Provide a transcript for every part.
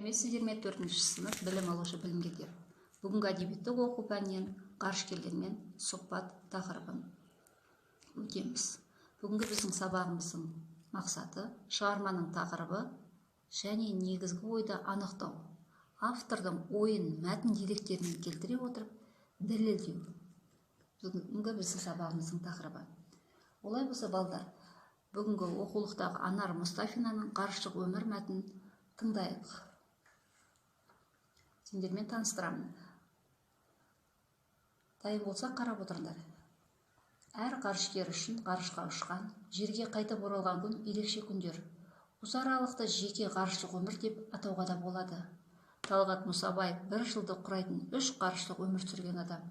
Сіздермен 4-ші сынып білім алушы білімгерлер. Бүгінгі әдебиеттік оқу пәнінен ғарышкерлермен сұхбат тақырыбын өтеміз. Бүгінгі біздің сабағымыздың мақсаты шығарманың тақырыбы және негізгі ойды анықтау. Автордың ойын мәтін деректерін келтіре отырып дәлелдеу. Бүгінгі біздің сабағымыздың тақырыбы. Олай болса, балдар, бүгінгі оқулықтағы Анар Мұстафинаның ғарыштық өмір мәтінін тыңдайық. Сендермен таныстырамын. Дайын болса қарап отырыңдар. Әр ғарышкер үшін ғарышқа ұшқан, жерге қайтып оралған күн ерекше күндер. Осы аралықты жеке ғарыштық өмір деп атауға да болады. Талғат Мұсабаев 1 жылды құрайтын 3 ғарыштық өмір сүрген адам.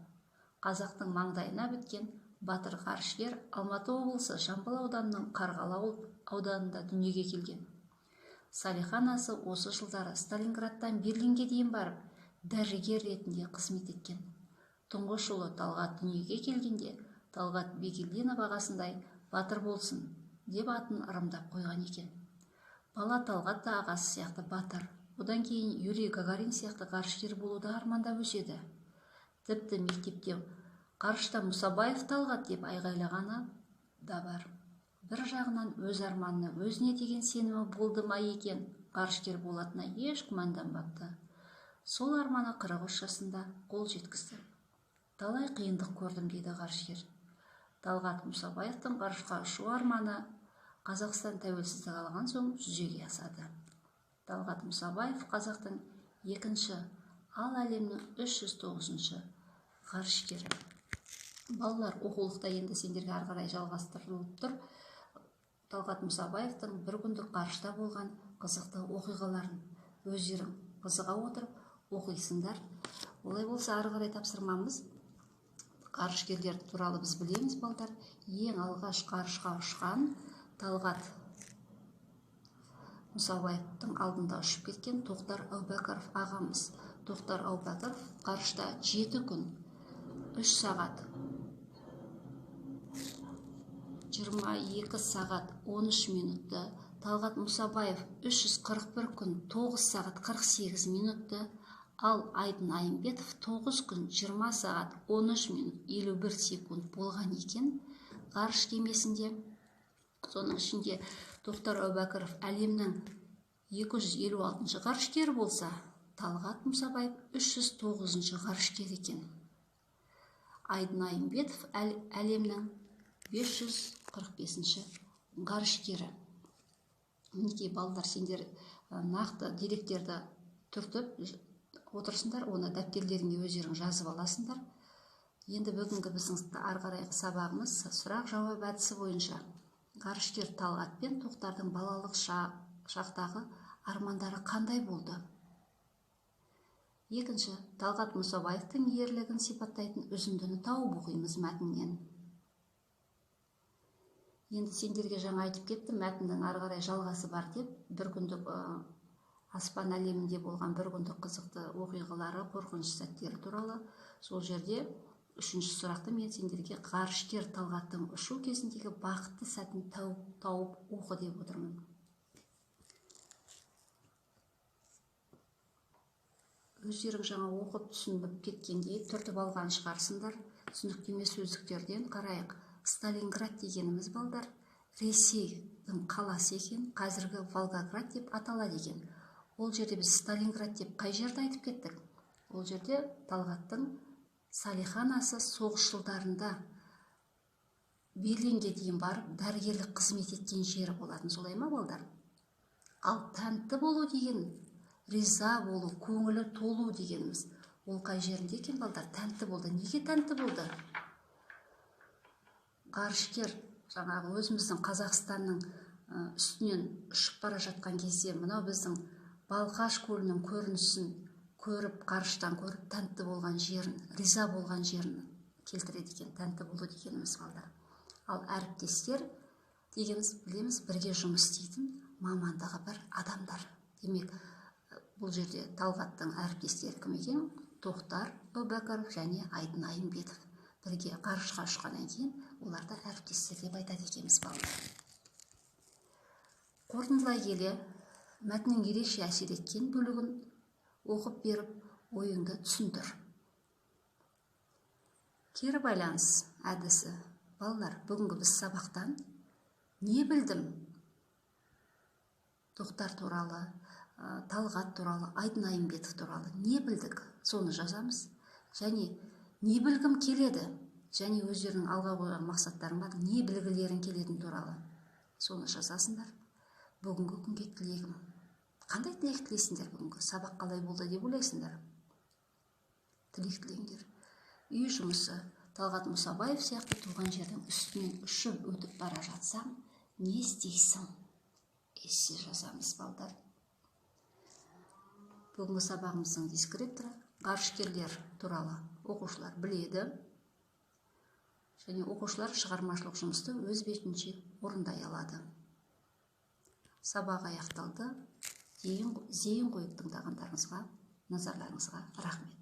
Қазақтың маңдайына біткен батыр ғарышкер Алматы облысы Жамбыл ауданының Қарғалы ауданында дүниеге келген. Салиха анасы осы жылдары Сталинградтан Берлинге дейін барып, дәрігер ретінде қызмет еткен. Тұңғыш ұлы Талғат дүниеге келгенде, Талғат Бегелдинов ағасындай батыр болсын деп атын ырымдап қойған екен. Бала Талғат та ағасы сияқты батыр. Одан кейін Юрий Гагарин сияқты ғарышкер болуды армандап өседі. Тіпті мектепте ғарышта Мұсабаев Талғат деп айғайлағаны да бар. Бір жағынан өз арманына, өзіне деген сенімі болды ма екен, ғарышкер болатынына еш күмәнданбапты. Сол арманы 43 жасында қол жеткізді. Талай қиындық көрдім дейді ғарышкер. Талғат Мұсабаевтың ғарышқа ұшу арманы Қазақстан тәуелсіздік алған соң жүзеге асады. Талғат Мұсабаев қазақтың 2-ші, ал әлемнің 309-ші ғарышкері. Балалар, оқулықта енді сендерге ары қарай жалғастырылып тұр. Талғат Мұсабаевтың бір күндік ғарышта болған қызықты оқиғаларын өздерің қызыға отырып оқисыңдар. Олай болса, ары қарай тапсырмамыз. Ғарышкерлер туралы біз білеміз, балдар. Ең алғаш ғарышқа ұшқан Талғат Мұсабаевтың алдында ұшып кеткен Тоқтар Әубәкіров ағамыз. Тоқтар Әубәкіров ғарышта 7 күн, 3 сағат 22 сағат 13 минутты, Талғат Мұсабаев 341 күн 9 сағат 48 минутты, ал Айдын Айымбетов 9 күн 20 сағат 13 минут 51 секунд болған екен ғарыш кемесінде. Соның ішінде Тоқтар Әубәкіров әлемнің 256-шы ғарышкері болса, Талғат Мұсабаев 309-шы ғарышкер екен. Айдын Айымбетов әлемнің 545-ші ғарышкері. Мінекей, балдар, сендер нақты деректерді түртіп отырсыңдар, оны дәптерлеріңе өздерің жазып аласыңдар. Енді бүгінгі біздің ары қарайғы сабағымыз сұрақ-жауап әдісі бойынша ғарышкер Талғат пен Тоқтардың балалық шақтағы армандары қандай болды? Екінші, Талғат Мұсабаевтың ерлігін сипаттайтын үзіндіні тауып оқимыз мәтіннен. Енді сендерге жаңа айтып кеттім, мәтіннің ары қарай жалғасы бар деп, бір күндік аспан әлемінде болған бір күндік қызықты оқиғалары, қорқыныш сәттері туралы. Сол жерде 3-ші сұрақты мен сендерге ғарышкер Талғаттың ұшу кезіндегі бақытты сәтін тауып оқы деп отырмын. Өздерің жаңа оқып түсініп кеткендей түртіп алған шығарсыңдар. Түсініктеме сөздіктерден қарайық. Сталинград дегеніміз, балдар, Ресейдің қаласы екен, қазіргі Волгоград деп аталады екен. Ол жерде біз Сталинград деп қай жерді айтып кеттік? Ол жерде Талғаттың Салиха анасы соғыс жылдарында Берлинге дейін барып, дәрігерлік қызмет еткен жері болатын, солай ма, балдар? Ал тәнті болу деген, риза болу, көңілі толу дегеніміз, ол қай жерінде екен, балдар? Тәнті болды. Неге тәнті болды? Ғарышкер жаңағы өзіміздің Қазақстанның үстінен ұшып бара жатқан кезде мынау біздің Балқаш көлінің көрінісін көріп, ғарыштан көріп, тәнті болған жерін, риза болған жерін келтіреді екен, тәнті болу дегеніміз, балдар. Ал әріптестер дегеніміз, білеміз, бірге жұмыс істейтін мамандығы бір адамдар. Демек, бұл жерде Талғаттың әріптестері кім екен? Тоқтар Әубәкіров және Айдын Айымбетов. Бірге ғарышқа ұшқаннан кейін оларды әріптестер деп айтады екенбіз, балдар. Қорытындылай келе, мәтіннің ерекше әсер еткен бөлігін оқып беріп, ойыңды түсіндір. Кері байланыс әдісі. Балалар, бүгінгі біз сабақтан не білдім? Тоқтар туралы, Талғат туралы, Айдын Айымбетов туралы не білдік? Соны жазамыз. Және не білгім келеді? Және өздерінің алға қойған мақсаттарың бар, не білгілерің келетін туралы. Соны жазасыңдар. Бүгінгі күнге тілегім. Қандай тілек тілейсіңдер бүгінгі? Сабақ қалай болды деп ойлайсыңдар? Тілек тілеңдер. Үй жұмысы. Талғат Мұсабаев сияқты туған жердің үстінен ұшып өтіп бара жатсаң, не істейсің? Эссе жазамыз, балдар. Бүгінгі сабағымыздың дискрипторы ғарышкерлер туралы оқушылар біледі. Және оқушылар шығармашылық жұмысты өз бетінше орындай алады. Сабақ аяқталды. Зейін қойып тыңдағандарыңызға, назарларыңызға рахмет.